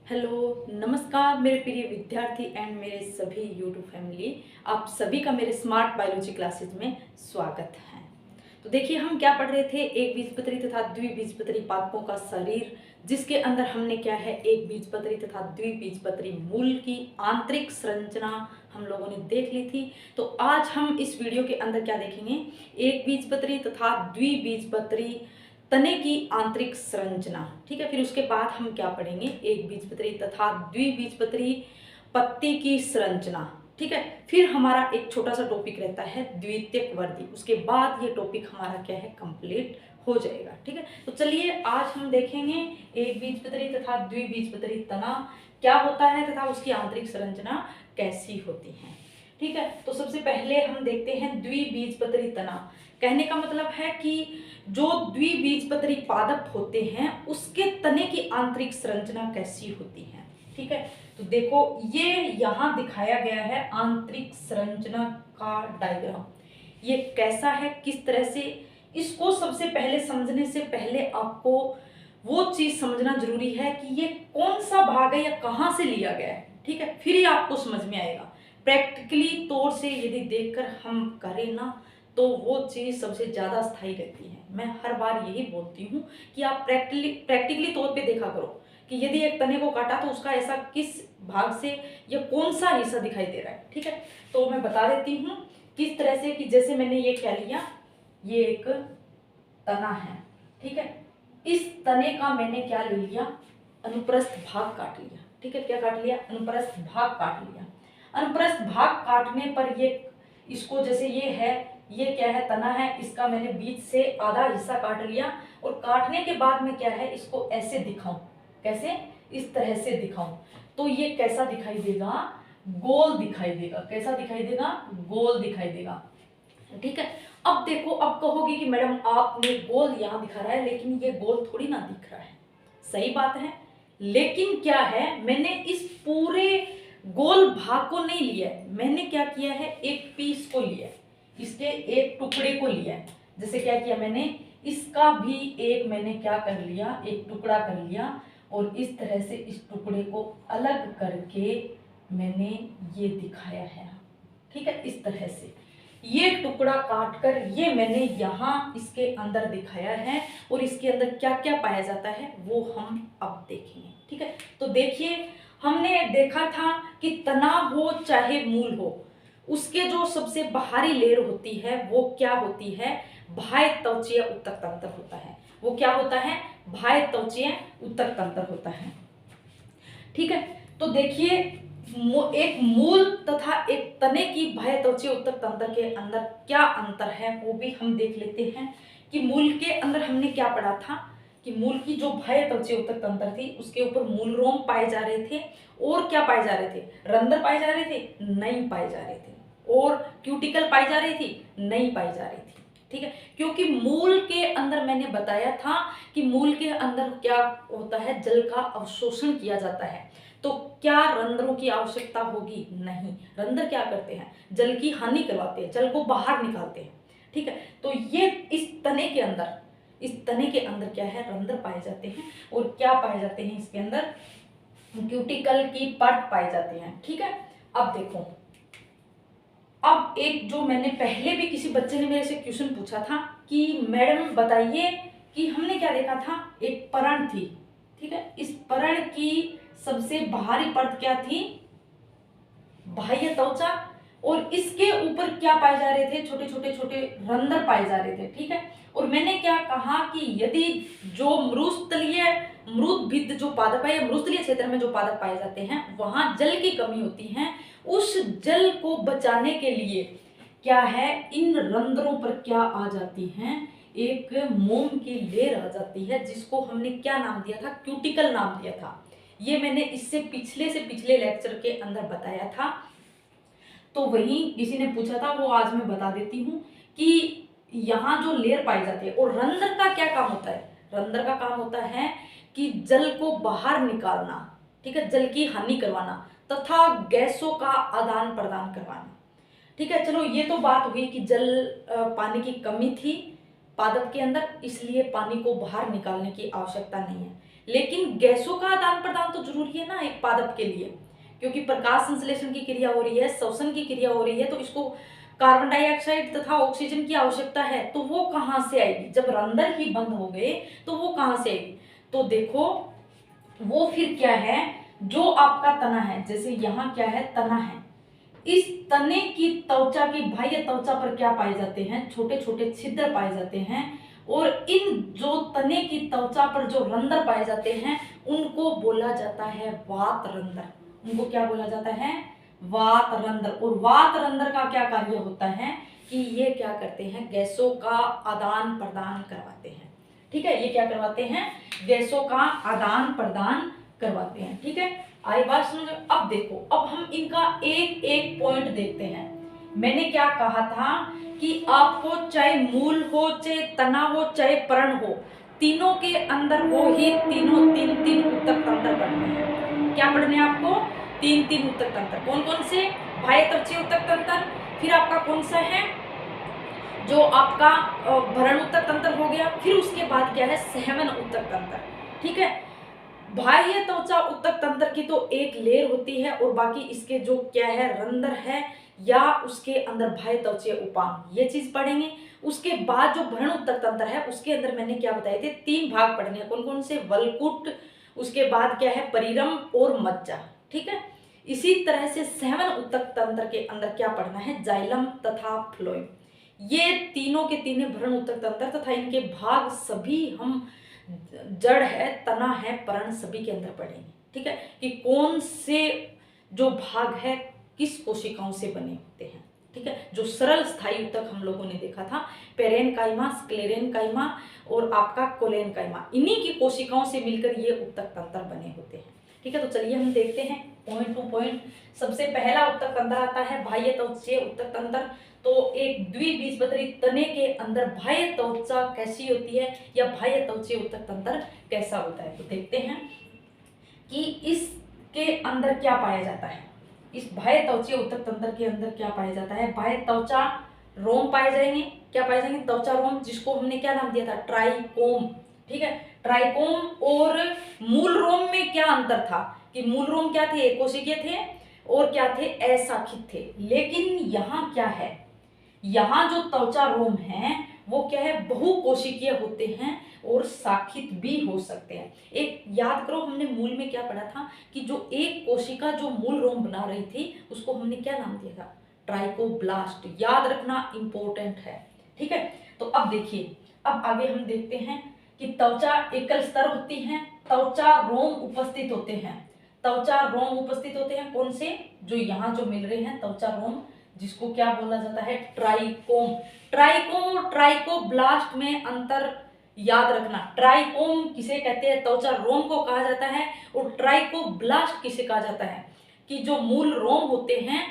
Hello, नमस्कार मेरे प्रिय विद्यार्थी एंड मेरे सभी यूट्यूब फैमिली। आप सभी का मेरे स्मार्ट बायोलॉजी क्लासेज में स्वागत है। तो देखिए, हम क्या पढ़ रहे थे, एक बीजपत्री तथा द्विबीजपत्री पादपों का शरीर, जिसके अंदर हमने क्या है, एक बीजपत्री तथा द्विबीजपत्री मूल की आंतरिक संरचना हम लोगों ने देख ली थी। तो आज हम इस वीडियो के अंदर क्या देखेंगे, एक बीजपत्री तथा द्विबीजपत्री तने की आंतरिक संरचना। ठीक है, फिर उसके बाद हम क्या पढ़ेंगे, एक बीजपत्री तथा द्विबीजपत्री पत्ती की संरचना। ठीक है, फिर हमारा एक छोटा सा टॉपिक रहता है द्वितीयक वर्दी। उसके बाद ये टॉपिक हमारा क्या है, कंप्लीट हो जाएगा। ठीक है, तो चलिए आज हम देखेंगे एक बीजपत्री तथा द्विबीजपत्री तना क्या होता है तथा उसकी आंतरिक संरचना कैसी होती है। ठीक है, तो सबसे पहले हम देखते हैं द्विबीजपत्री तना। कहने का मतलब है कि जो द्विबीजपत्री पादप होते हैं उसके तने की आंतरिक संरचना कैसी होती है। ठीक है, तो देखो ये यहाँ दिखाया गया है आंतरिक संरचना का डायग्राम। ये कैसा है, किस तरह से, इसको सबसे पहले समझने से पहले आपको वो चीज समझना जरूरी है कि ये कौन सा भाग है या कहाँ से लिया गया है। ठीक है, फिर ही आपको समझ में आएगा। प्रैक्टिकली तौर से यदि देखकर हम करें ना, तो वो चीज़ सबसे ज़्यादा स्थायी रहती है। मैं हर बार यही बोलती हूँ कि आप प्रैक्टिकली तौर पे देखा करो कि यदि एक तने को काटा तो उसका ऐसा किस भाग से या कौन सा हिस्सा दिखाई दे रहा है। ठीक है, तो मैं बता देती हूँ किस तरह से, कि जैसे मैंने ये क्या लिया, ये एक तना है। ठीक है, इस तने का मैंने क्या ले लिया, अनुप्रस्थ भाग काट लिया। ठीक है, क्या काट लिया, अनुप्रस्थ भाग काट लिया। अनुप्रस्थ भाग काटने पर ये, इसको जैसे ये है, ये क्या है, तना है, इसका मैंने बीच से आधा हिस्सा काट लिया। और काटने के बाद में क्या है, इसको ऐसे दिखाऊं, कैसे, इस तरह से दिखाऊं, तो ये कैसा दिखाई देगा, गोल दिखाई देगा। कैसा दिखाई देगा, गोल दिखाई देगा। ठीक है, अब देखो, अब कहोगे कि मैडम आपने गोल यहाँ दिखा रहा है लेकिन ये गोल थोड़ी ना दिख रहा है। सही बात है, लेकिन क्या है, मैंने इस पूरे गोल भाग को नहीं लिया है, मैंने क्या किया है, एक पीस को लिया है, इसके एक टुकड़े को लिया है। जैसे क्या किया मैंने, इसका भी एक मैंने क्या कर लिया, एक टुकड़ा कर लिया, और इस तरह से इस टुकड़े को अलग करके मैंने ये दिखाया है। ठीक है, इस तरह से ये टुकड़ा काट कर ये मैंने यहाँ इसके अंदर दिखाया है, और इसके अंदर क्या क्या पाया जाता है वो हम अब देखेंगे। ठीक है, तो देखिए, हमने देखा था कि तना हो चाहे मूल हो, उसके जो सबसे बाहरी लेयर होती है वो क्या होती है, बाह्य त्वचीय उत्तक तंत्र होता है। वो क्या होता है, बाह्य त्वचीय उत्तक तंत्र होता है। ठीक है, तो देखिए, एक मूल तथा एक तने की बाह्य त्वचीय उत्तक तंत्र के अंदर क्या अंतर है वो भी हम देख लेते हैं। कि मूल के अंदर हमने क्या पढ़ा था, कि मूल की जो बाह्य त्वचीय उत्तक तंत्र थी उसके ऊपर मूल रोम पाए जा रहे थे, और क्या पाए जा रहे थे, रंध्र पाए जा रहे थे, नहीं पाए जा रहे थे, और क्यूटिकल पाई जा रही थी, नहीं पाई जा रही थी। ठीक है, क्योंकि मूल के अंदर मैंने बताया था कि मूल के अंदर क्या होता है, जल का अवशोषण किया जाता है। तो क्या रंध्रों की आवश्यकता होगी, नहीं, रंध्र क्या करते हैं, जल की हानि करवाते हैं, जल को बाहर निकालते हैं। ठीक है, तो ये इस तने के अंदर, इस तने के अंदर क्या है, रंध्र पाए जाते हैं, और क्या पाए जाते हैं इसके अंदर, क्यूटिकल की परत पाए जाते हैं। ठीक है, अब देखो, अब एक जो मैंने पहले भी किसी बच्चे ने मेरे से क्वेश्चन पूछा था कि मैडम बताइए कि हमने क्या देखा था, एक परण थी। ठीक है, इस परण की सबसे बाहरी परत क्या थी, बाह्य त्वचा, और इसके ऊपर क्या पाए जा रहे थे, छोटे छोटे छोटे रंध्र पाए जा रहे थे। ठीक है, और मैंने क्या कहा कि यदि जो मृतस्थलीय मृदभिद जो पादप है या मृतलीय क्षेत्र में जो पादप पाए जाते हैं वहां जल की कमी होती है, उस जल को बचाने के लिए क्या है, इन रंध्रों पर क्या आ जाती हैं, एक मोम की लेयर आ जाती है, जिसको हमने क्या नाम दिया था, क्यूटिकल नाम दिया था। ये मैंने इससे पिछले लेक्चर के अंदर बताया था। तो वही किसी ने पूछा था, वो आज मैं बता देती हूँ कि यहाँ जो लेयर पाई जाती है, और रंध्र का क्या काम होता है, रंध्र का काम होता है कि जल को बाहर निकालना। ठीक है, जल की हानि करवाना तथा गैसों का आदान प्रदान करवाना। ठीक है, चलो ये तो बात हुई कि जल पानी की कमी थी पादप के अंदर, इसलिए पानी को बाहर निकालने की आवश्यकता नहीं है। लेकिन गैसों का आदान प्रदान तो जरूरी है ना एक पादप के लिए, क्योंकि प्रकाश संश्लेषण की क्रिया हो रही है, श्वसन की क्रिया हो रही है, तो इसको कार्बन डाइऑक्साइड तथा ऑक्सीजन की आवश्यकता है। तो वो कहाँ से आएगी? जब रंध्र ही बंद हो गए तो वो कहाँ से आएगी? तो देखो वो फिर क्या है, जो आपका तना है, जैसे यहाँ क्या है, तना है, इस तने की त्वचा की बाह्य त्वचा पर क्या पाए जाते हैं? छोटे छोटे छिद्र पाए जाते हैं, और इन जो तने की त्वचा पर जो रंध्र पाए जाते हैं उनको बोला जाता है वात रंध्र। उनको क्या बोला जाता है? वात रंध्र। और वात रंध्र का क्या कार्य होता है कि ये क्या करते हैं? गैसों का आदान प्रदान करवाते हैं। ठीक है, ये क्या करवाते हैं? गैसों का आदान प्रदान करवाते हैं। ठीक है, आई बात समझ? अब देखो, अब हम इनका एक एक पॉइंट देखते हैं। मैंने क्या कहा था कि आपको चाहे मूल हो, चाहे तना हो, चाहे पर्ण हो, तीनों के अंदर वो ही तीनों तीन तीन ऊतक तंत्र पढ़ने हैं। क्या पढ़ने हैं आपको? तीन तीन ऊतक तंत्र। कौन कौन से? बाह्य त्वचीय ऊतक तंत्र, फिर आपका कौन सा है जो आपका भरण ऊतक तंत्र हो गया, फिर उसके बाद क्या है? सहवन ऊतक तंत्र। ठीक है, बाह्य त्वचा ऊतक तंत्र की तो एक लेयर होती है, और बाकी इसके जो क्या है, रंध्र है या उसके अंदर बाह्य त्वचीय उपांग, ये चीज पढ़ेंगे। उसके बाद जो भ्रण ऊतक तंत्र है उसके अंदर मैंने क्या बताए थे? तीन भाग पढ़ने हैं। कौन कौन से? वलकुट, उसके बाद क्या है? परिरम और मज्जा। ठीक है, इसी तरह से सहवन ऊतक तंत्र के अंदर क्या पढ़ना है? जाइलम तथा फ्लोएम। ये तीनों के तीनों भ्रण ऊतक तंत्र तथा इनके भाग सभी हम जड़ है, तना है, पर्ण सभी के अंदर पढ़ेंगे। ठीक है, कि कौन से जो भाग है किस कोशिकाओं से बने होते हैं। ठीक है, जो सरल स्थायी ऊतक हम लोगों ने देखा था, पेरेनकाइमा, स्क्लेरेनकाइमा और आपका कोलेनकाइमा, इन्हीं की कोशिकाओं से मिलकर ये ऊतक तंत्र बने होते हैं। ठीक है, तो चलिए हम देखते हैं पॉइंट टू पॉइंट। सबसे पहला ऊतक तंत्र आता है बाह्य त्वचीय ऊतक तंत्र। तो एक द्विबीजपत्री तने के अंदर बाह्य त्वचा कैसी होती है, या बाह्य त्वचीय ऊतक तंत्र कैसा होता है, तो देखते हैं कि इसके अंदर क्या पाया जाता है। इस बाह्य त्वचीय ऊतक तंत्र के अंदर क्या पाया जाता है? बाह्य त्वचा रोम पाए जाएंगे। क्या पाए जाएंगे? त्वचा रोम, जिसको हमने क्या नाम दिया था? ट्राइकोम। ठीक है, ट्राइकोम और मूल रोम में क्या अंतर था कि मूल रोम क्या थे? एक कोशिकीय थे, और क्या थे? अशाखित थे। लेकिन यहाँ क्या है? यहाँ जो त्वचा रोम है वो क्या है? बहुकोशिकीय होते हैं और शाखित भी हो सकते हैं। एक याद करो, हमने मूल में क्या पढ़ा था कि जो एक कोशिका जो मूल रोम बना रही थी उसको हमने क्या नाम दिया था? ट्राइकोब्लास्ट। याद रखना इंपॉर्टेंट है। ठीक है, तो अब देखिए, अब आगे हम देखते हैं कि त्वचा एकल स्तर होती है, त्वचा रोम उपस्थित होते हैं। त्वचा रोम उपस्थित होते हैं कौन से? जो यहाँ जो मिल रहे हैं त्वचा रोम, जिसको क्या बोला जाता है? ट्राइकोम। ट्राइकोम और ट्राइकोब्लास्ट में अंतर याद रखना। ट्राइकोम किसे कहते हैं? त्वचा रोम को कहा जाता है, और ट्राइकोब्लास्ट किसे कहा जाता है? कि जो मूल रोम होते हैं,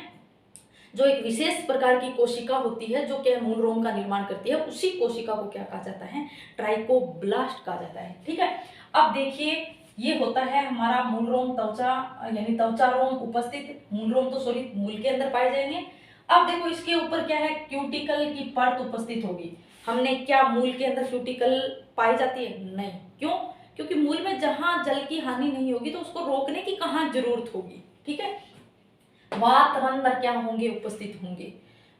जो एक विशेष प्रकार की कोशिका होती है जो क्या मूल रोम का निर्माण करती है, उसी कोशिका को क्या कहा जाता है? ट्राइकोब्लास्ट कहा जाता है। ठीक है, अब देखिए, ये होता है हमारा मूल रोम त्वचा, यानी त्वचा रोम उपस्थित, मूल रोम तो सॉरी मूल के अंदर पाए जाएंगे। अब देखो इसके ऊपर क्या है? क्यूटिकल की परत उपस्थित होगी। हमने क्या मूल के अंदर क्यूटिकल पाई जाती है? नहीं। क्यों? क्योंकि मूल में जहां जल की हानि नहीं होगी तो उसको रोकने की कहां जरूरत होगी। ठीक है, वात रंध्र क्या होंगे? उपस्थित होंगे।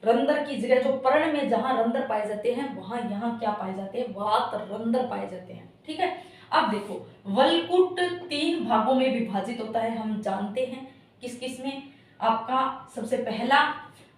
रंध्र की जगह जो पर्ण में जहां रंध्र पाए जाते हैं वहां यहाँ क्या पाए जाते हैं? वात रंध्र पाए जाते हैं। ठीक है, अब देखो, वलकुट तीन भागों में विभाजित होता है, हम जानते हैं। किस किस में? आपका सबसे पहला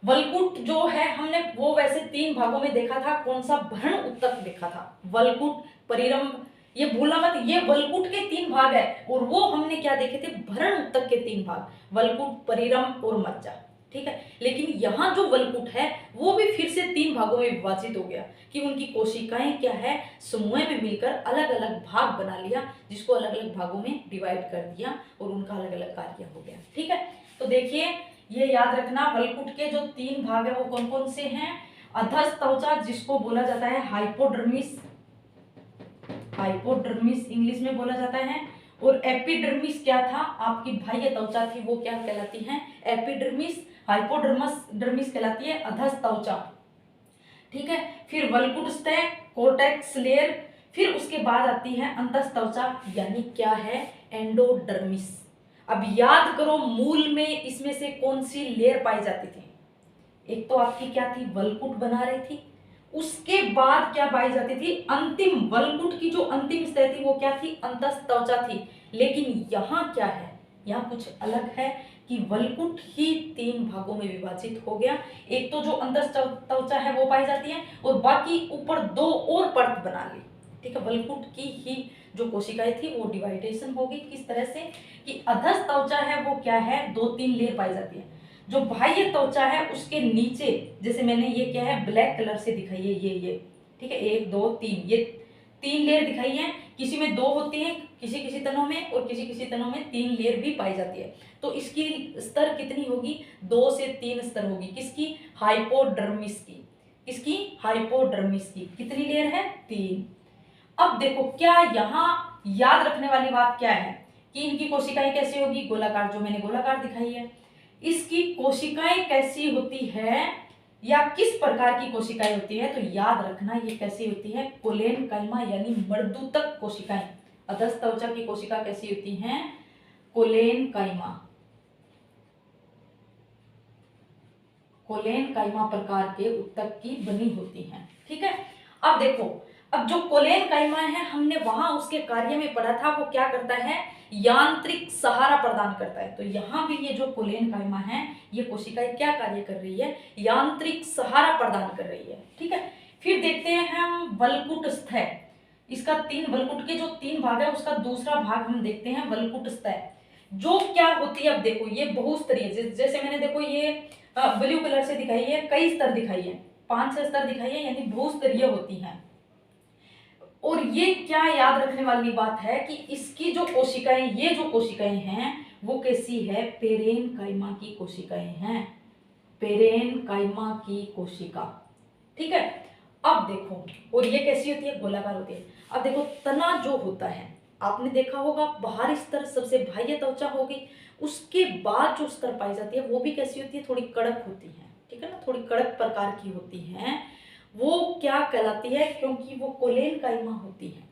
वलकुट जो है हमने वो वैसे तीन भागों में देखा था। कौन सा? भ्रण ऊतक देखा था। वलकुट, परिरंभ, ये भूलना मत, ये वलकुट के तीन भाग है, और वो हमने क्या देखे थे? भ्रण ऊतक के तीन भाग, वलकुट, परिरंभ और मज्जा। ठीक है, लेकिन यहाँ जो वलकुट है वो भी फिर से तीन भागों में विभाजित हो गया, कि उनकी कोशिकाएं क्या है? समूह में मिलकर अलग अलग भाग बना लिया, जिसको अलग अलग भागों में डिवाइड कर दिया, और उनका अलग अलग कार्य हो गया। ठीक है, तो देखिए, ये याद रखना, वलकुट के जो तीन भाग है वो कौन कौन से हैं? अधस त्वचा, जिसको बोला जाता है हाइपोडर्मिस, हाइपोडर्मिस इंग्लिश में बोला जाता है, और एपिडर्मिस क्या था? आपकी बाह्य त्वचा थी, वो क्या कहलाती है? एपिडर्मिस। हाइपोडर्मस डर्मिस कहलाती है अधस त्वचा। ठीक है, फिर वलकुट सतह, कोर्टेक्स लेयर, फिर उसके बाद आती है अंतःत्वचा, यानी क्या है, एंडोडर्मिस। अब याद करो मूल में इसमें से कौन सी लेयर पाई जाती थी, एक तो आपकी क्या थी, वलकुट बना रही थी, उसके बाद क्या पाई जाती थी, अंतिम वलकुट की जो अंतिम सतह थी वो क्या थी, अंतःत्वचा थी। लेकिन यहाँ क्या है, यहाँ कुछ अलग है कि वलकुट ही 3 भागों में विभाजित हो गया। एक तो जो अंतःत्वचा है वो पाई जाती है और बाकी ऊपर 2 और परत बना ली, ठीक है। वलकुट की ही जो कोशिकाएं थी वो डिवाइडेशन होगी, किस तरह से कि अधःत्वचा है वो क्या है, 2-3 लेयर पाई जाती है। जो बाह्य त्वचा है उसके नीचे, जैसे मैंने ये क्या है ब्लैक कलर से दिखाई है, ये ठीक है, 1 2 3, ये 3 लेयर दिखाई है। किसी में 2 होती है, किसी किसी तनों में, और किसी किसी तनों में 3 लेयर भी पाई जाती है। तो इसकी स्तर कितनी होगी, 2 से 3 स्तर होगी, किसकी, हाइपोडर्मिस की, किसकी, हाइपोडर्मिस की। कितनी लेयर है, 3। अब देखो क्या यहाँ याद रखने वाली बात क्या है कि इनकी कोशिकाएं कैसी होगी, गोलाकार, जो मैंने गोलाकार दिखाई है। इसकी कोशिकाएं कैसी होती है या किस प्रकार की कोशिकाएं होती है, तो याद रखना ये कैसी होती है, कोलेनकाइमा यानी मर्दूतक कोशिकाएं। अधःत्वचा की कोशिका कैसी होती हैं, कोलेनकाइमा, कोलेनकाइमा प्रकार के उत्तक की बनी होती हैं, ठीक है। अब देखो, अब जो कोलेनकाइमा है हमने वहां उसके कार्य में पढ़ा था, वो क्या करता है, यांत्रिक सहारा प्रदान करता है। तो यहाँ भी ये जो कोलेनकाइमा है, ये कोशिकाएं क्या कार्य कर रही है, यांत्रिक सहारा प्रदान कर रही है, ठीक है। फिर देखते हैं हम वलकुट स्थय, इसका 3 वलकुट के जो 3 भाग है उसका दूसरा भाग हम देखते हैं, वलकुट स्थय जो क्या होती है। अब देखो ये बहुस्तरीय, जैसे मैंने देखो ये ब्लू कलर से दिखाई है, कई स्तर दिखाई है, 5-6 स्तर दिखाई है, यानी बहुस्तरीय होती हैं। और ये क्या याद रखने वाली बात है कि इसकी जो कोशिकाएं, ये जो कोशिकाएं हैं वो कैसी है, पेरेनकाइमा की कोशिकाएं हैं, पेरेनकाइमा की कोशिका, ठीक है। अब देखो, और ये कैसी होती है, गोलाकार होती है। अब देखो तना जो होता है, आपने देखा होगा बाहरी स्तर सबसे बाह्य त्वचा होगी, उसके बाद जो स्तर पाई जाती है वो भी कैसी होती है, थोड़ी कड़क होती है, ठीक है ना, थोड़ी कड़क प्रकार की होती है। वो क्या कहलाती है, क्योंकि वो कोलेनकाइमा होती है,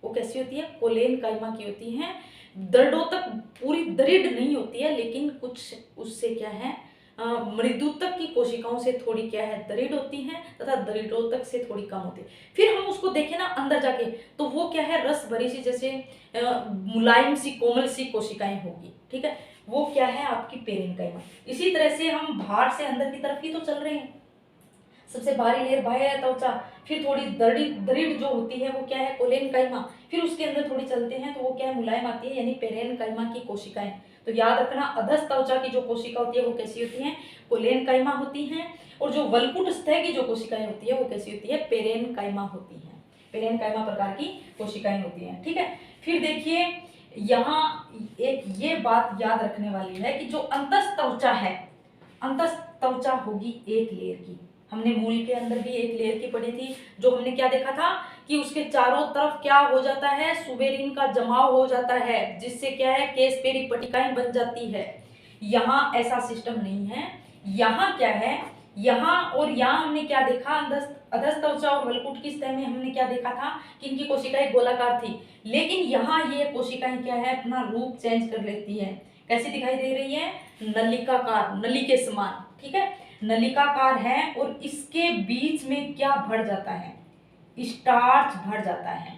वो कैसी होती है, कोलेनकाइमा की होती है। दृढ़ोतक पूरी दृढ़ नहीं होती है, लेकिन कुछ उससे क्या है, मृदुतक की कोशिकाओं से थोड़ी क्या है, दृढ़ होती हैं, तथा दृढ़ोतक से थोड़ी कम होती है। फिर हम उसको देखें ना अंदर जाके, तो वो क्या है, रस भरी सी, जैसे मुलायम सी, कोमल सी कोशिकाएं होगी, ठीक है। वो क्या है, आपकी पेरेनकाइमा। इसी तरह से हम बाहर से अंदर की तरफ ही तो चल रहे हैं, सबसे बाहरी लेयर बाह्य त्वचा, फिर थोड़ी दृढ़ जो होती है वो क्या है, कोलेनकाइमा, फिर उसके अंदर थोड़ी चलते हैं तो वो क्या है, मुलायम आती है, यानी पेरेनकाइमा की कोशिकाएं। तो याद रखना, अधःत्वचा की जो कोशिका होती है वो कैसी होती है, कोलेनकाइमा होती हैं, और जो वलकुट स्थय की जो कोशिकाएं होती है वो कैसी होती है, पेरेनकाइमा होती हैं, पेरेनकाइमा प्रकार की कोशिकाएं होती हैं, ठीक है। फिर देखिए यहाँ एक ये बात याद रखने वाली है कि जो अंतःत्वचा है, अंतःत्वचा होगी 1 लेयर की। हमने मूल के अंदर भी 1 लेयर की पढ़ी थी, जो हमने क्या देखा था कि उसके चारों तरफ क्या हो जाता है, सुबेरिन का जमाव हो जाता है, जिससे क्या है, केस पेरिपटिकाएं बन जाती है। यहाँ ऐसा सिस्टम नहीं है, यहाँ क्या है, यहाँ और यहाँ हमने क्या देखा, अधःत्वचा और वलकुट की सतह में हमने क्या देखा था कि इनकी कोशिकाएं गोलाकार थी, लेकिन यहाँ ये कोशिकाएं क्या है, अपना रूप चेंज कर लेती है, कैसी दिखाई दे रही है, नलिकाकार, नली के समान, ठीक है, नलिकाकार है। और इसके बीच में क्या भर जाता है, स्टार्च भर जाता है,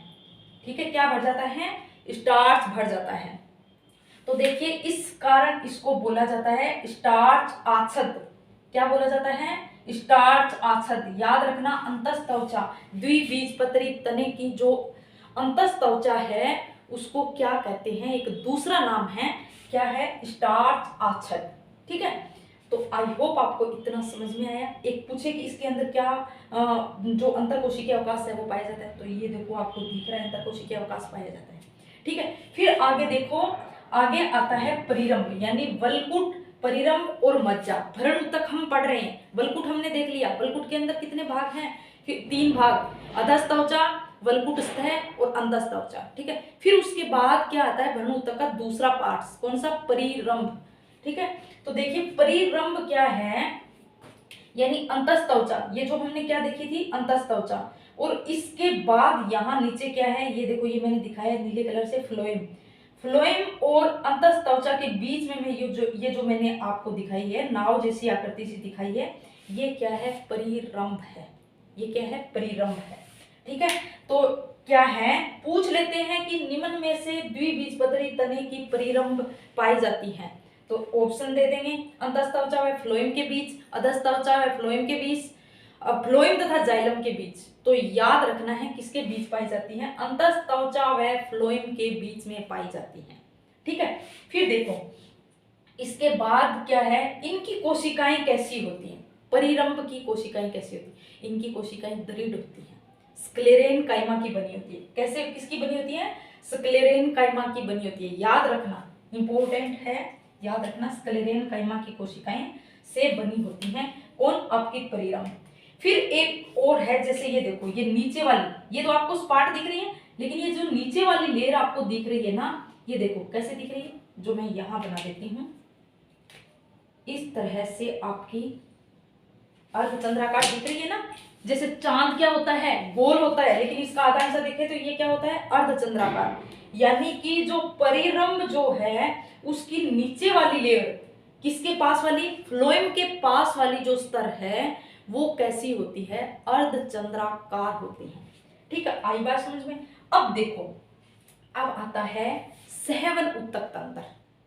ठीक है, क्या भर जाता है, स्टार्च भर जाता है। तो देखिए इस कारण इसको बोला जाता है स्टार्च आच्छद, क्या बोला जाता है, स्टार्च आच्छद। याद रखना, अंतःत्वचा, द्विबीजपत्री तने की जो अंतःत्वचा है उसको क्या कहते हैं, एक दूसरा नाम है, क्या है, स्टार्च आच्छद, ठीक है। तो आई होप आपको इतना समझ में आया। एक पूछे कि इसके अंदर क्या जो अंतरकोशिकीय अवकाश है वो पाया जाता है, तो ये देखो आपको दिख रहा है, अंतरकोशिकीय अवकाश पाया जाता है, ठीक है। फिर आगे देखो, आगे आता है परिरंभ, यानी वलकुट, परिरंभ और मज्जा। भ्रूण तक हम पढ़ रहे हैं, वलकुट हमने देख लिया, वलकुट के अंदर कितने भाग हैं, फिर 3 भाग, अधःत्वचा, वलकुट स्थय और अंतःत्वचा, ठीक है। फिर उसके बाद क्या आता है, भ्रूण तक का दूसरा पार्ट, कौन सा, परिरंभ, ठीक है। तो देखिए परिरंभ क्या है, यानी अंतःत्वचा, ये जो हमने क्या देखी थी, अंतःत्वचा, और इसके बाद यहाँ नीचे क्या है, ये देखो, ये मैंने दिखाया नीले कलर से, फ्लोएम। फ्लोएम और अंतःस्त्वचा के बीच में मैं ये जो मैंने आपको दिखाई है, नाव जैसी आकृति सी दिखाई है, ये क्या है, परिरंभ है। ये क्या है, परिरंभ है। ठीक है, तो क्या है, पूछ लेते हैं कि निम्न में से द्विबीजपत्री तने की परिरंभ पाई जाती है, तो ऑप्शन दे देंगे, अंतःस्त्वचा व फ्लोएम के बीच, अधःस्त्वचा व फ्लोएम के बीच, फ्लोएम तथा जाइलम के बीच। तो याद रखना है किसके बीच पाई जाती है, अंतःस्त्वचा व फ्लोएम के बीच में पाई जाती है। ठीक है, फिर देखो इसके बाद क्या है, इनकी कोशिकाएं कैसी होती हैं, परिरंभ की कोशिकाएं कैसी होती हैं, इनकी कोशिकाएं दृढ़ होती हैं, स्क्लेरेन काइमा की बनी होती है। कैसे, किसकी बनी होती है, स्क्लेरेन काइमा की बनी होती है। याद रखना, इंपॉर्टेंट है, याद रखना, स्क्लेरेन काइमा की कोशिकाएं से बनी होती हैं कौन, आपकी परिरंभ। फिर एक और है, जैसे ये देखो, ये नीचे वाली, ये तो आपको स्पाट दिख रही है, लेकिन ये जो नीचे वाली लेयर आपको दिख रही है ना, ये देखो कैसे दिख रही है, जो मैं यहां बना देती हूं, इस तरह से आपकी अर्धचंद्राकार दिख रही है ना। जैसे चांद क्या होता है, गोल होता है, लेकिन इसका आधा हिस्सा देखें तो ये क्या होता है, अर्धचंद्राकार। यानी कि जो परिरंभ जो है उसकी नीचे वाली लेयर, किसके पास वाली, फ्लोएम के पास वाली जो स्तर है वो कैसी होती है, अर्धचंद्राकार होती है। ठीक है, आई बात समझ में। अब देखो, अब आता है सहवन उत्तक तंत्र,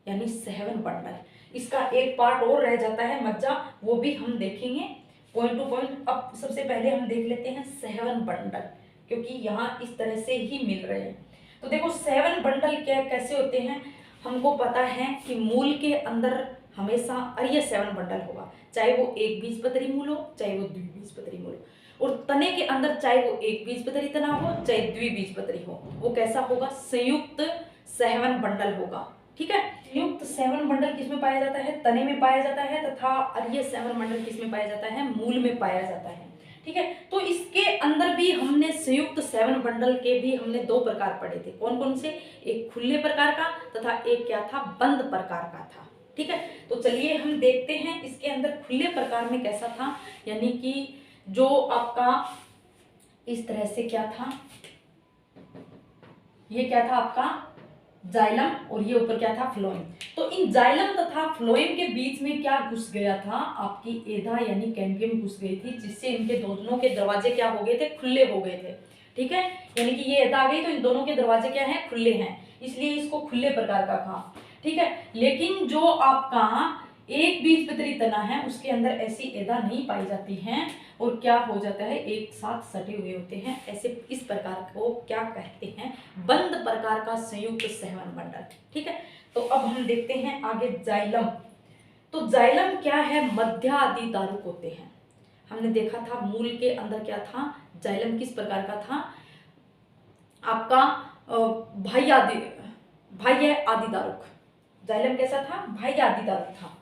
यानी सहवन बंडल। इसका एक पार्ट और रह जाता है, मज्जा, वो भी हम देखेंगे पॉइंट टू पॉइंट। अब सबसे पहले हम देख लेते हैं सहवन बंडल, क्योंकि यहाँ इस तरह से ही मिल रहे हैं। तो देखो सहवन बंडल क्या कैसे होते हैं, हमको पता है कि मूल के अंदर हमेशा अर्य सेवन बंडल होगा, चाहे वो एक बीजपत्री मूल हो, चाहे वो द्विबीजपत्री मूल हो। और तने के अंदर चाहे वो एक बीजपत्री तना हो, चाहे द्विबीजपत्री हो, वो कैसा होगा, संयुक्त सेवन बंडल होगा। ठीक है, संयुक्त सेवन बंडल किसमें पाया जाता है, तने में पाया जाता है, तथा अर्य सेवन बंडल किसमें पाया जाता है, मूल में पाया जाता है। ठीक है, तो इसके अंदर भी हमने संयुक्त सेवन बंडल के भी हमने दो प्रकार पढ़े थे, कौन कौन से, एक खुले प्रकार का तथा एक क्या था, बंद प्रकार का था। ठीक है, तो चलिए हम देखते हैं इसके अंदर खुले प्रकार में कैसा था, यानी कि जो आपका इस तरह से क्या था, ये क्या था आपका जाइलम, और ये ऊपर क्या था, फ्लोएम। तो इन जाइलम तथा फ्लोएम के बीच में क्या घुस गया था, आपकी एधा यानी कैम्बियम घुस गई थी, जिससे इनके दोनों के दरवाजे क्या हो गए थे, खुले हो गए थे। ठीक है, यानी कि ये एधा आ गई तो इन दोनों के दरवाजे क्या हैं, खुले हैं, इसलिए इसको खुले प्रकार का कहा। ठीक है, लेकिन जो आपका एक बीजपत्री तना है उसके अंदर ऐसी एदा नहीं पाई जाती हैं, और क्या हो जाता है, एक साथ सटे हुए होते हैं, ऐसे इस प्रकार को क्या कहते हैं, बंद प्रकार का संयुक्त सेवन बंडल। ठीक है, तो अब हम देखते हैं आगे जाइलम। तो जाइलम क्या है, मध्यादि दारुक होते हैं। हमने देखा था मूल के अंदर क्या था, जाइलम किस प्रकार का था, आपका बाह्य आदि दारुक। जाइलम कैसा था, बाह्य आदि दारुक था।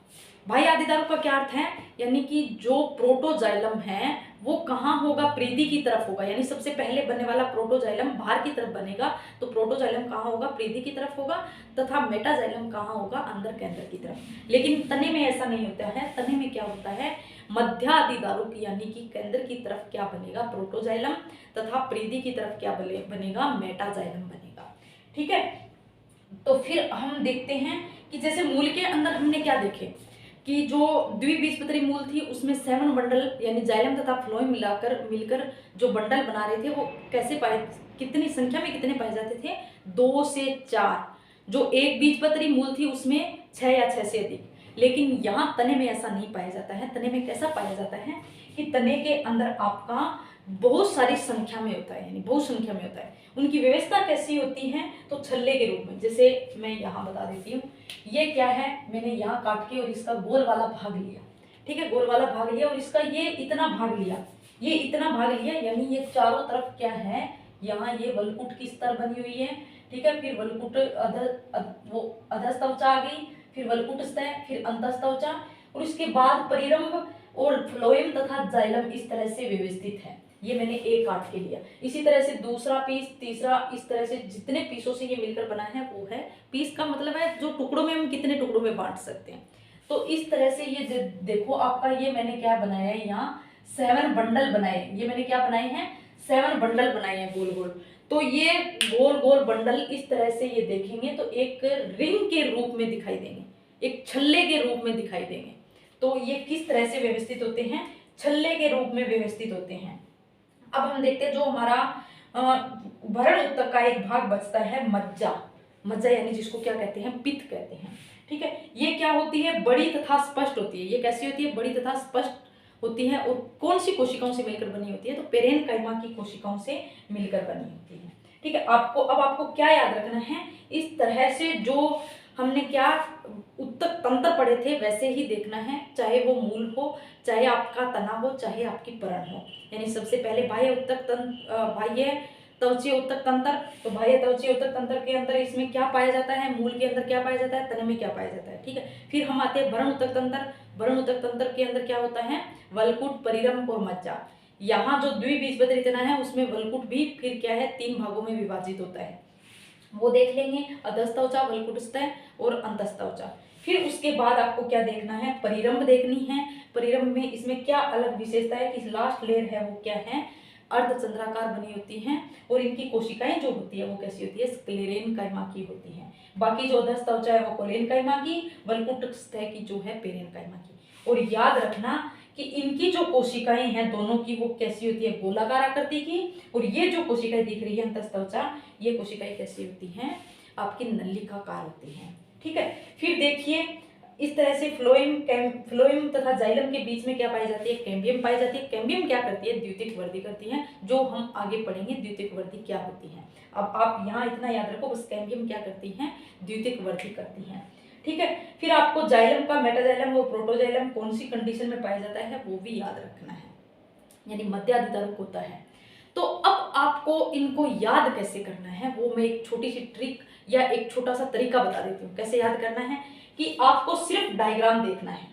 बाह्य आदि दारुक का क्या अर्थ है, यानी कि जो प्रोटोजाइलम है वो कहाँ होगा, परिधि की तरफ होगा, यानी सबसे पहले बनने वाला प्रोटोजाइलम बाहर की तरफ बनेगा, तो प्रोटोजाइलम कहाँ होगा, परिधि की तरफ होगा, तथा मेटाजाइलम कहाँ होगा, अंदर केंद्र की तरफ। लेकिन तने में ऐसा नहीं होता है, तने में क्या होता है, मध्यादि दारुक, यानी कि केंद्र की तरफ क्या बनेगा, प्रोटोजाइलम, तथा परिधि की तरफ क्या बनेगा, मेटाजाइलम बनेगा। ठीक है, तो फिर हम देखते हैं कि जैसे मूल के अंदर हमने क्या देखे कि जो द्विबीजपत्री मूल थी उसमें सेवन बंडल यानी जाइलम तथा फ्लोएम मिलकर जो बंडल बना रहे थे वो कैसे पाए, कितनी संख्या में कितने पाए जाते थे, 2 से 4। जो एक बीजपत्री मूल थी उसमें 6 या 6 से अधिक। लेकिन यहाँ तने में ऐसा नहीं पाया जाता है। तने में कैसा पाया जाता है कि तने के अंदर आपका बहुत सारी संख्या में होता है, यानी बहुत संख्या में होता है। उनकी व्यवस्था कैसी होती है, तो छल्ले के रूप में, जैसे मैं यहाँ बता देती हूँ। ये क्या है, मैंने यहाँ काट के और इसका गोल वाला भाग लिया, ठीक है, गोल वाला भाग लिया और इसका ये इतना भाग लिया, ये इतना भाग लिया, यानी ये चारों तरफ क्या है, यहाँ ये वलकुट की स्तर बनी हुई है, ठीक है। फिर वलकुट अधस्तवचा आ गई, फिर वलकुट स्तर, फिर अंतस्तवचा, और इसके बाद परिरंभ और फ्लोएम तथा जाइलम इस तरह से व्यवस्थित है। ये मैंने एक काट के लिया। इसी तरह से दूसरा पीस, तीसरा, इस तरह से जितने पीसों से ये मिलकर बना है वो है पीस का मतलब है जो टुकड़ों में हम कितने टुकड़ों में बांट सकते हैं। तो इस तरह से ये देखो आपका, ये मैंने क्या बनाया है, यहाँ 7 बंडल बनाए। ये मैंने क्या बनाए हैं, 7 बंडल बनाए हैं गोल गोल। तो ये गोल गोल बंडल इस तरह से ये देखेंगे तो एक रिंग के रूप में दिखाई देंगे, एक छल्ले के रूप में दिखाई देंगे। तो ये किस तरह से व्यवस्थित होते हैं, छल्ले के रूप में व्यवस्थित होते हैं। अब हम देखते हैं जो हमारा भरण ऊतक का एक भाग बचता है मज्जा। मज्जा यानी जिसको क्या कहते हैं, पित्त कहते हैं। ठीक है, ये क्या होती है, बड़ी तथा स्पष्ट होती है। ये कैसी होती है, बड़ी तथा स्पष्ट होती है। और कौन सी कोशिकाओं से मिलकर बनी होती है, तो पेरेनकाइमा की कोशिकाओं से मिलकर बनी होती है। ठीक है, आपको क्या याद रखना है, इस तरह से जो हमने क्या उत्तक तंत्र पढ़े थे वैसे ही देखना है, चाहे वो मूल हो, चाहे आपका तना हो, चाहे आपकी परण हो। यानी सबसे पहले बाह्य त्वचीय उत्तक तंत्र। तो बाह्य त्वचीय उत्तक तंत्र के अंदर इसमें क्या पाया जाता है, मूल के अंदर क्या पाया जाता है, तने में क्या पाया जाता है। ठीक है, फिर हम आते हैं भरण उत्तक तंत्र। भरण उत्तक तंत्र के अंदर क्या होता है, वलकुट, परिरंभ और मज्जा। यहाँ जो द्विबीजपत्री तना है उसमें वलकुट भी फिर क्या है, 3 भागों में विभाजित होता है, वो देख लेंगे, अधस्तवचा, वलकुटस्थय और अंतस्तवचा। फिर उसके बाद आपको क्या देखना है, परिरंभ देखनी है। परिरंभ में इसमें क्या अलग विशेषता है कि लास्ट लेयर है वो क्या है, अर्धचंद्राकार बनी होती हैं। और इनकी कोशिकाएं जो होती है वो कैसी होती है, स्क्लेरेनकाइमा की होती है। बाकी जो अधस्तवचा है वो कोलेनकाइमा की, वलकुटस्थय की जो है पेरेनकाइमा की। और याद रखना कि इनकी जो कोशिकाएं हैं दोनों की वो कैसी होती है, गोलाकार आकृति की। और ये जो कोशिकाएं दिख रही है अंतस्तवचा, ये कोशिकाएं कैसी होती हैं, आपकी नलिकाकार होती हैं। ठीक है, फिर देखिए इस तरह से फ्लोएम तथा जाइलम के बीच में क्या पाई जाती है, कैम्बियम पाई जाती है। कैम्बियम क्या करती है, द्वितीयक वृद्धि करती है, जो हम आगे पढ़ेंगे द्वितीयक वृद्धि क्या होती है। अब आप यहाँ इतना याद रखो बस, कैम्बियम क्या करती है, द्वितीयक वृद्धि करती है। ठीक है, फिर आपको जाइलम का मेटाजाइलम और प्रोटोजाइलम कौन सी कंडीशन में पाया जाता है वो भी याद रखना है, यानी मध्याधितरक होता है। तो अब आपको इनको याद कैसे करना है वो मैं एक छोटी सी ट्रिक या एक छोटा सा तरीका बता देती हूँ कैसे याद करना है। कि आपको सिर्फ डायग्राम देखना है।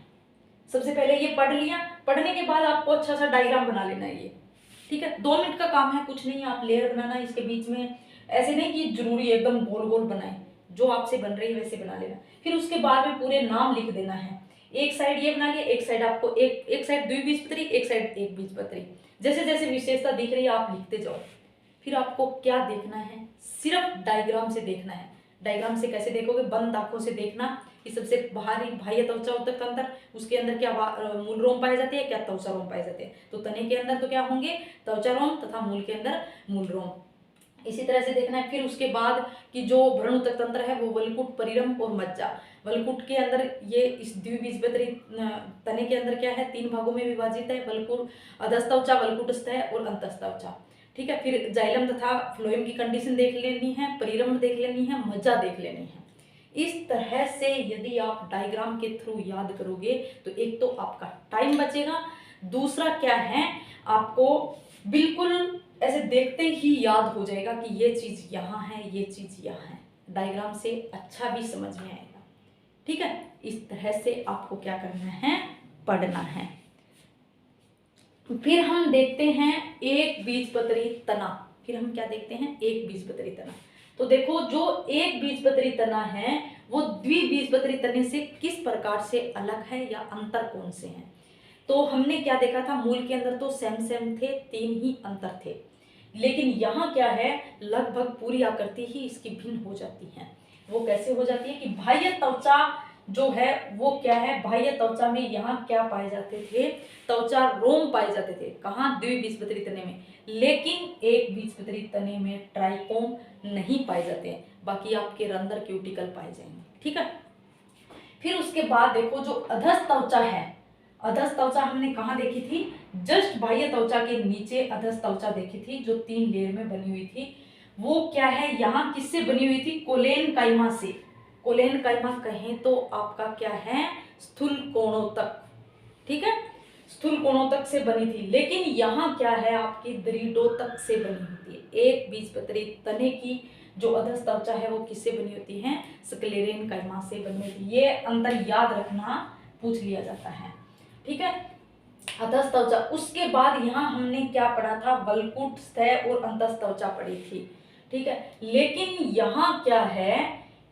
सबसे पहले ये पढ़ लिया, पढ़ने के बाद आपको अच्छा सा डायग्राम बना लेना है ये। ठीक है, 2 मिनट का काम है, कुछ नहीं। आप लेयर बनाना इसके बीच में, ऐसे नहीं कि जरूरी एकदम गोल गोल बनाए, जो आपसे बन रही है वैसे बना लेना। फिर उसके बाद में पूरे नाम लिख देना है। एक साइड ये बना लिया, एक साइड आपको एक साइड द्विबीजपत्री, एक साइड एक बीजपत्री। जैसे जैसे विशेषता दिख रही है आप लिखते जाओ। फिर आपको क्या देखना है, सिर्फ डायग्राम से देखना है। डायग्राम से कैसे देखोगे, बंद आंखों से देखना कि सबसे बाहरी बाह्य त्वचा उत्तक तंत्र, उसके अंदर क्या मूल रोम पाए जाते हैं, क्या त्वचा रोम पाए जाते हैं। तो तने के अंदर तो क्या होंगे, त्वचा रोम, तथा मूल के अंदर मूल रोम। इसी तरह से देखना है। फिर उसके बाद कि जो भ्रूण उत्तक तंत्र है वो वलकुट, परिरंभ और मज्जा। वलकुट के अंदर ये इस द्विबीजपत्री तने के अंदर क्या है, 3 भागों में विभाजित है, वलकुट, अधस्तवचा, वलकुटस्थय और अंतस्तवचा। ठीक है, फिर जाइलम तथा फ्लोएम की कंडीशन देख लेनी है, परिरंभ देख लेनी है, मज्जा देख लेनी है। इस तरह से यदि आप डायग्राम के थ्रू याद करोगे तो एक तो आपका टाइम बचेगा, दूसरा क्या है, आपको बिल्कुल ऐसे देखते ही याद हो जाएगा कि ये चीज यहाँ है, ये चीज यहाँ है। डायग्राम से अच्छा भी समझ में आएगा। ठीक है, इस तरह से आपको क्या करना है, पढ़ना है। फिर हम देखते हैं एक बीजपत्री तना। फिर हम क्या देखते हैं, एक बीजपत्री तना। तो देखो जो एक बीजपत्री तना है वो द्विबीजपत्री तने से किस प्रकार से अलग है या अंतर कौन से हैं। तो हमने क्या देखा था, मूल के अंदर तो सेम सेम थे, 3 ही अंतर थे। लेकिन यहाँ क्या है, लगभग पूरी आकृति ही इसकी भिन्न हो जाती है। वो कैसे हो जाती है कि बाह्य त्वचा जो है वो क्या है, बाह्य त्वचा में यहाँ क्या पाए जाते थे, त्वचा रोम पाए जाते थे। कहाँ, द्विबीजपत्री तने में। लेकिन एक बीजपत्री तने में ट्राइकोम नहीं पाए जाते हैं, बाकी आपके रंध्र क्यूटिकल पाए जाएंगे। ठीक है, फिर उसके बाद देखो जो अधस्तवचा है, अधस्तवचा हमने कहाँ देखी थी, जस्ट बाह्य त्वचा के नीचे अधस्तवचा देखी थी जो 3 लेयर में बनी हुई थी। वो क्या है, यहाँ किससे बनी हुई थी, कोलेनकाइमा से। कोलेनकाइमा कहें तो आपका क्या है, स्थूल कोणोतक। ठीक है, स्थूल कोणोतक से बनी थी। लेकिन यहाँ क्या है, आपकी दृढ़ोतक से बनी होती है। एक बीजपत्री तने की जो अधस्तवचा है वो किससे बनी होती है, स्क्लेरेनकाइमा से बनी होती है। ये अंतर याद रखना, पूछ लिया जाता है। ठीक है, अधस्तवचा। उसके बाद यहाँ हमने क्या पढ़ा था, वलकुटस्थय और अंतस्तवचा पढ़ी थी। ठीक है, लेकिन यहाँ क्या है,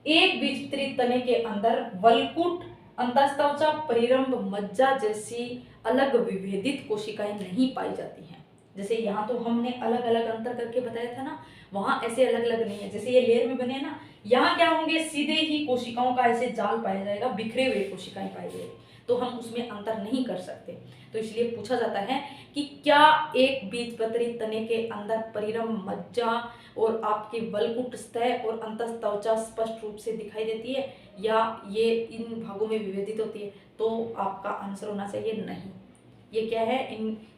एक बीजपत्री तने के अंदर वलकुट, अंतस्तवचा, परिरंभ, मज्जा जैसी अलग विभेदित कोशिकाएं नहीं पाई जाती हैं। जैसे यहाँ तो हमने अलग अलग अंतर करके बताया था ना, वहाँ ऐसे अलग अलग नहीं है। जैसे ये लेयर में बने ना, यहाँ क्या होंगे, सीधे ही कोशिकाओं का ऐसे जाल पाया जाएगा, बिखरे हुए कोशिकाएं पाई जाएगी, तो हम उसमें अंतर नहीं कर सकते। तो इसलिए पूछा जाता है कि क्या एक बीजपत्री तने के अंदर परिरंभ मज्जा और आपकी वलकुट सतह और अंतःत्वचा स्पष्ट रूप से दिखाई देती है, या ये इन भागों में विभेदित होती है? तो आपका आंसर होना चाहिए नहीं। ये क्या है,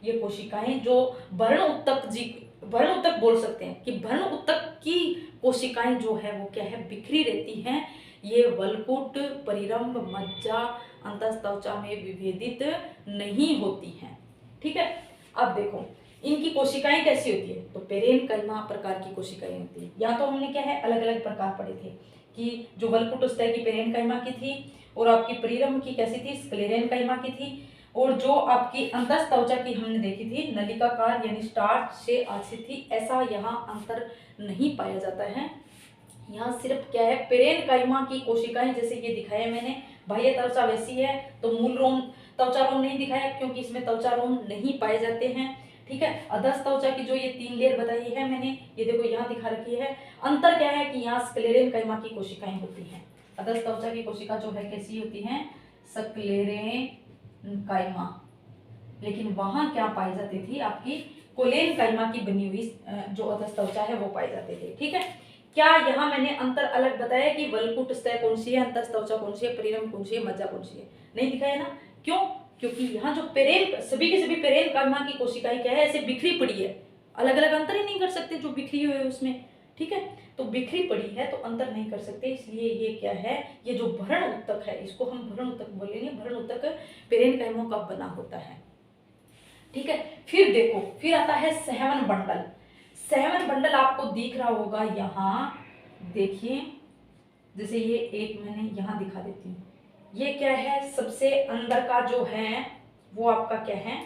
ये कोशिकाएं जो भ्रूण ऊतक बोल सकते हैं कि भ्रूण ऊतक की कोशिकाएं जो है वो क्या है, बिखरी रहती हैं। ये वलकुट, परिरंभ, मज्जा, अंतःत्वचा में विभेदित नहीं होती हैं। ठीक है, अब देखो इनकी कोशिकाएं कैसी होती है, तो पेरेनकाइमा प्रकार की कोशिकाएं होती है। या तो हमने क्या है अलग अलग प्रकार पढ़े थे कि जो वलकुट सतह की पेरेनकाइमा की थी, और आपकी परिरंभ की कैसी थी, स्क्लेरेनकाइमा की थी, और जो आपकी अंतःत्वचा की हमने देखी थी नलिकाकार यानी स्टार्च से आच्छादित थी। ऐसा यहाँ अंतर नहीं पाया जाता है। यहाँ सिर्फ क्या है, पेरेनकाइमा की कोशिकाएं जैसे ये दिखाया मैंने, बाह्य त्वचा वैसी है, तो मूल रोम त्वचा रोम नहीं दिखाया क्योंकि इसमें त्वचा रोम नहीं पाए जाते हैं। ठीक है, अधस त्वचा की जो ये 3 लेयर बताई है मैंने, ये देखो यहाँ दिखा रखी है। अंतर क्या है कि यहाँ स्क्लेरेनकाइमा की कोशिकाएं होती हैं। अधस त्वचा की कोशिका जो है कैसी होती है, स्क्लेरेनकाइमा, लेकिन वहां क्या पाई जाती थी, आपकी कोलेनकाइमा की बनी हुई जो अधस त्वचा है वो पाए जाते थे। ठीक है, क्या यहाँ मैंने अंतर अलग बताया कि वलकुट सतह कौन सी है, अंतःत्वचा कौन सी है, परिरंभ कौन सी है, मज्जा कौन सी है? नहीं दिखाया ना। क्यों? क्योंकि यहाँ जो सभी के सभी पेरेनकाइमा की कोशिकाएं क्या है, ऐसे बिखरी पड़ी है, अलग अलग अंतर ही नहीं कर सकते जो बिखरी हुई है उसमें। ठीक है, तो बिखरी पड़ी है तो अंतर नहीं कर सकते, इसलिए ये क्या है, ये जो भ्रूण ऊतक है इसको हम भ्रूण ऊतक बोलेंगे। भ्रूण ऊतक पेरेनकाइमों का बना होता है। ठीक है, फिर देखो, फिर आता है सहवन बंडल। सहवन बंडल आपको दिख रहा होगा यहाँ, देखिए जैसे ये एक मैंने यहाँ दिखा देती हूँ। ये क्या है, सबसे अंदर का जो है वो आपका क्या है,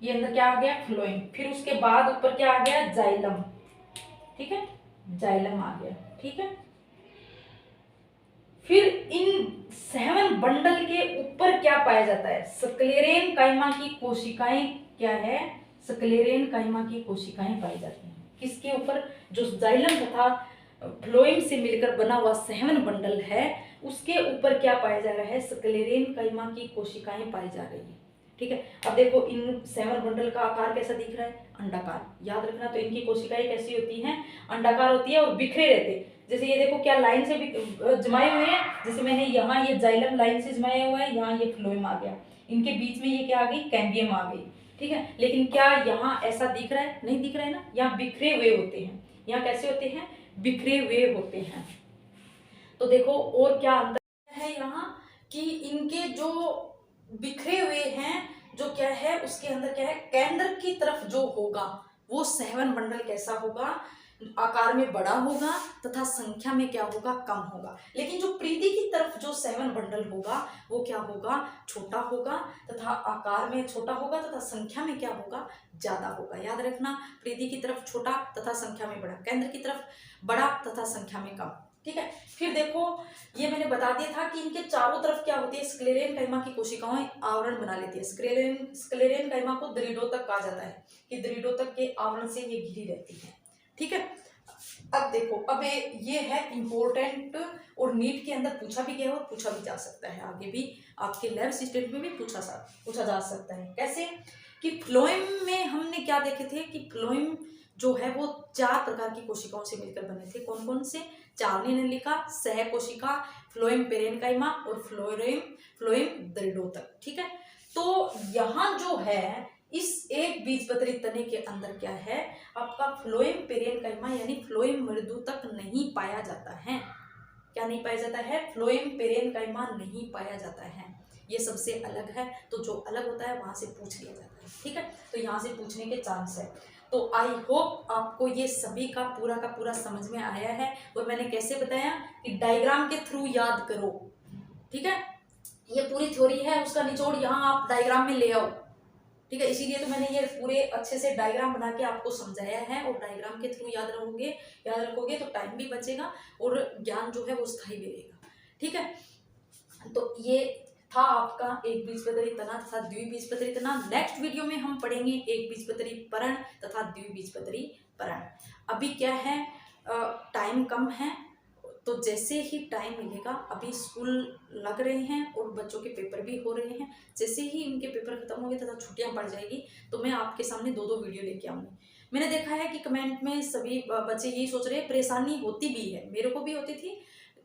ये अंदर क्या आ गया, फ्लोएम। फिर उसके बाद ऊपर क्या आ गया, जाइलम। ठीक है, जाइलम आ गया। ठीक है, फिर इन सहवन बंडल के ऊपर क्या पाया जाता है, स्क्लेरेनकाइमा की कोशिकाएं क्या है, स्क्लेरेनकाइमा की कोशिकाएं पाई जाती हैं। किसके ऊपर, जो जाइलम तथा फ्लोएम से मिलकर बना हुआ सहवन बंडल है उसके ऊपर क्या पाया जा रहा है, स्क्लेरेनकाइमा की कोशिकाएं पाई जा रही है। ठीक है, अब देखो इन सहवन बंडल का आकार कैसा दिख रहा है, अंडाकार। याद रखना, तो इनकी कोशिकाएं कैसी होती हैं, अंडाकार होती है और बिखरे रहते हैं। जैसे ये देखो क्या लाइन से भी जमाए हुए हैं, जैसे मैंने यहाँ ये जाइलम लाइन से जमाया हुआ है, यहाँ ये फ्लोएम आ गया, इनके बीच में ये क्या आ गई, कैम्बियम आ गई। ठीक है, लेकिन क्या यहाँ ऐसा दिख रहा है, नहीं दिख रहा है ना। यहाँ बिखरे हुए होते हैं, यहाँ कैसे होते हैं, बिखरे हुए होते हैं। तो देखो और क्या अंतर है यहाँ कि इनके जो बिखरे हुए हैं, जो क्या है उसके अंदर क्या है, केंद्र की तरफ जो होगा वो सहवन बंडल कैसा होगा, आकार में बड़ा होगा तथा संख्या में क्या होगा, कम होगा। लेकिन जो प्रीति की तरफ जो सहवन बंडल होगा वो क्या होगा, छोटा होगा तथा आकार में छोटा होगा तथा संख्या में क्या होगा, ज्यादा होगा। याद रखना, प्रीति की तरफ छोटा तथा संख्या में बड़ा, केंद्र की तरफ बड़ा तथा संख्या में कम। ठीक है, फिर देखो ये मैंने बता दिया था कि इनके चारों तरफ क्या होती है, स्क्लेरेनकाइमा की कोशिकाएं आवरण बना लेती है। स्क्लेरेनकाइमा को दृढ़ोतक कहा जाता है कि दृढ़ोतक के आवरण से ये घिरी रहती है। ठीक है, अब देखो, अब ये है इम्पोर्टेंट और नीट के अंदर पूछा भी गया और पूछा भी जा सकता है, आगे भी आपके लैब असिस्टेंट में भी पूछा जा सकता है। कैसे कि फ्लोएम में हमने क्या देखे थे कि फ्लोएम जो है वो 4 प्रकार की कोशिकाओं से मिलकर बने थे। कौन कौन से, चावनी नलिका, सह कोशिका, फ्लोएम पेरेनकाइमा और फ्लोएम दृढ़ोतक। ठीक है, तो यहाँ जो है इस एक बीजपत्री तने के अंदर क्या है, आपका फ्लोएम पेरेनकाइमा यानी फ्लोएम मृदुतक नहीं पाया जाता है। क्या नहीं पाया जाता है, फ्लोएम पेरेनकाइमा नहीं पाया जाता है। ये सबसे अलग है, तो जो अलग होता है वहां से पूछ लिया जाता है। ठीक है, तो यहाँ से पूछने के चांस है। तो आई होप आपको ये सभी का पूरा समझ में आया है। और मैंने कैसे बताया कि डायग्राम के थ्रू याद करो। ठीक है, ये पूरी थ्योरी है, उसका निचोड़ यहाँ आप डायग्राम में ले आओ। ठीक है, इसीलिए तो मैंने ये पूरे अच्छे से डायग्राम बना के आपको समझाया है। और डायग्राम के थ्रू याद रखोगे तो टाइम भी बचेगा और ज्ञान जो है वो स्थायी भी रहेगा। ठीक है, तो ये था आपका एक बीजपत्री तना तथा द्विबीजपत्री तना। नेक्स्ट वीडियो में हम पढ़ेंगे एक बीजपत्री पर्ण तथा द्विबीजपत्री पर्ण। अभी क्या है, टाइम कम है, तो जैसे ही टाइम मिलेगा, अभी स्कूल लग रहे हैं और बच्चों के पेपर भी हो रहे हैं, जैसे ही इनके पेपर खत्म होंगे तथा छुट्टियां पड़ जाएगी तो मैं आपके सामने दो दो वीडियो लेके आऊँगी। मैंने देखा है कि कमेंट में सभी बच्चे यही सोच रहे हैं, परेशानी होती भी है, मेरे को भी होती थी,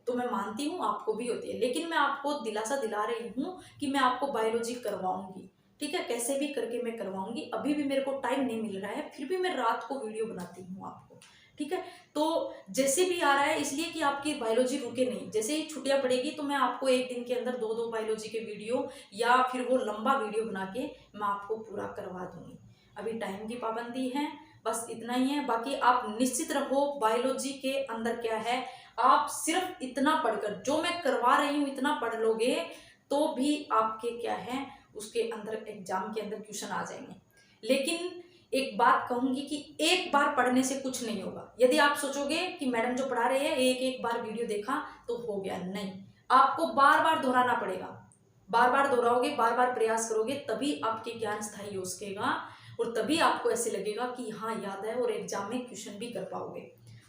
तो मैं मानती हूँ आपको भी होती है, लेकिन मैं आपको दिलासा दिला रही हूँ कि मैं आपको बायोलॉजी करवाऊंगी। ठीक है, कैसे भी करके मैं करवाऊंगी। अभी भी मेरे को टाइम नहीं मिल रहा है, फिर भी मैं रात को वीडियो बनाती हूँ आपको। ठीक है, तो जैसे भी आ रहा है, इसलिए कि आपकी बायोलॉजी रुके नहीं। जैसे ही छुट्टियां पड़ेगी तो मैं आपको एक दिन के अंदर दो दो बायोलॉजी के वीडियो या फिर वो लंबा वीडियो बना के मैं आपको पूरा करवा दूंगी। अभी टाइम की पाबंदी है, बस इतना ही है। बाकी आप निश्चित रहो, बायोलॉजी के अंदर क्या है, आप सिर्फ इतना पढ़कर, जो मैं करवा रही हूँ इतना पढ़ लोगे तो भी आपके क्या है, उसके अंदर एग्जाम के अंदर क्वेश्चन आ जाएंगे। लेकिन एक बात कहूंगी कि एक बार पढ़ने से कुछ नहीं होगा। यदि आप सोचोगे कि मैडम जो पढ़ा रहे हैं एक एक बार वीडियो देखा तो हो गया, नहीं, आपको बार बार दोहराना पड़ेगा। बार बार दोहराओगे, बार बार प्रयास करोगे, तभी आपके ज्ञान स्थायी हो सकेगा और तभी आपको ऐसे लगेगा कि हाँ याद है, और एग्जाम में क्वेश्चन भी कर पाओगे।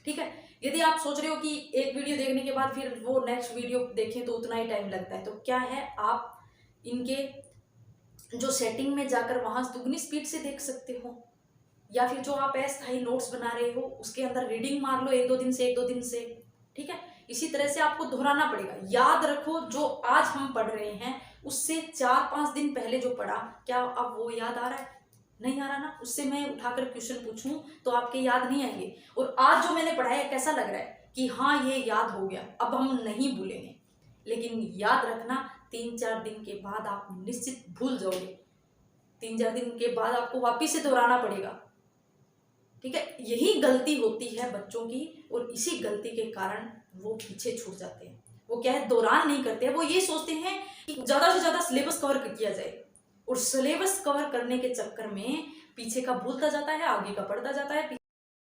ठीक है, यदि आप सोच रहे हो कि एक वीडियो देखने के बाद फिर वो नेक्स्ट वीडियो देखें तो उतना ही टाइम लगता है, तो क्या है, आप इनके जो सेटिंग में जाकर वहां दुगनी स्पीड से देख सकते हो, या फिर जो आप अस्थायी नोट्स बना रहे हो उसके अंदर रीडिंग मार लो एक दो दिन से, एक दो दिन से। ठीक है, इसी तरह से आपको दोहराना पड़ेगा। याद रखो, जो आज हम पढ़ रहे हैं उससे 4-5 दिन पहले जो पढ़ा, क्या अब वो याद आ रहा है? नहीं आ रहा ना। उससे मैं उठाकर क्वेश्चन पूछूं तो आपके याद नहीं आएंगे। और आज जो मैंने पढ़ाया कैसा लग रहा है कि हाँ ये याद हो गया, अब हम नहीं भूलेंगे। लेकिन याद रखना, 3-4 दिन के बाद आप निश्चित भूल जाओगे। 3-4 दिन के बाद आपको वापिस से दोहराना पड़ेगा। ठीक है, यही गलती होती है बच्चों की, और इसी गलती के कारण वो पीछे छूट जाते हैं। वो क्या है, दौरान नहीं करते हैं, वो ये सोचते हैं कि ज्यादा से ज्यादा सिलेबस कवर किया जाए, और सिलेबस कवर करने के चक्कर में पीछे का भूलता जाता है, आगे का पढ़ता जाता है।